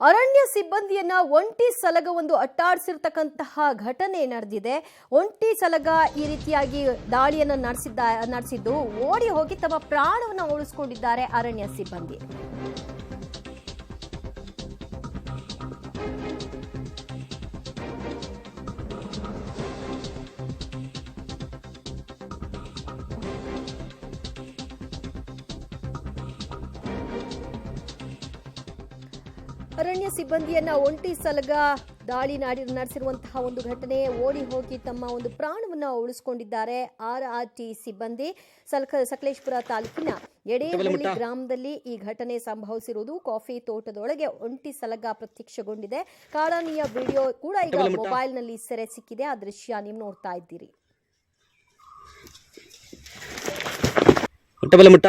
ಅರಣ್ಯ ಸಿಬ್ಬಂದಿಯನ್ನ ಒಂಟಿ ಸಲಗವೊಂದು ಅಟ್ಟಾಡಿಸಿರ್ತಕ್ಕಂತಹ ಘಟನೆ ನಡೆದಿದೆ. ಒಂಟಿ ಸಲಗ ಈ ರೀತಿಯಾಗಿ ದಾಳಿಯನ್ನು ನಡೆಸಿದ್ದು ಓಡಿ ಹೋಗಿ ತಮ್ಮ ಪ್ರಾಣವನ್ನು ಉಳಿಸಿಕೊಂಡಿದ್ದಾರೆ ಅರಣ್ಯ ಸಿಬ್ಬಂದಿ. ಅರಣ್ಯ ಸಿಬ್ಬಂದಿಯನ್ನ ಒಂಟಿ ಸಲಗ ದಾಳಿ ನಡೆಸಿರುವಂತಹ ಒಂದು ಘಟನೆ, ಓಡಿ ಹೋಗಿ ತಮ್ಮ ಒಂದು ಪ್ರಾಣವನ್ನ ಉಳಿಸಿಕೊಂಡಿದ್ದಾರೆ RRT ಸಿಬ್ಬಂದಿ. ಸಕಲೇಶಪುರ ತಾಲೂಕಿನ ಎಡೇಹಳ್ಳಿ ಗ್ರಾಮದಲ್ಲಿ ಈ ಘಟನೆ ಸಂಭವಿಸಿರುವುದು. ಕಾಫಿ ತೋಟದೊಳಗೆ ಒಂಟಿ ಸಲಗ ಪ್ರತ್ಯಕ್ಷಗೊಂಡಿದೆ. ಕಾಡಾನೆಯ ವಿಡಿಯೋ ಕೂಡ ಈಗ ಮೊಬೈಲ್ನಲ್ಲಿ ಸೆರೆ ಸಿಕ್ಕಿದೆ. ಆ ದೃಶ್ಯ ನೀವು ನೋಡ್ತಾ ಇದ್ದೀರಿ. ಮುಟ್ಟ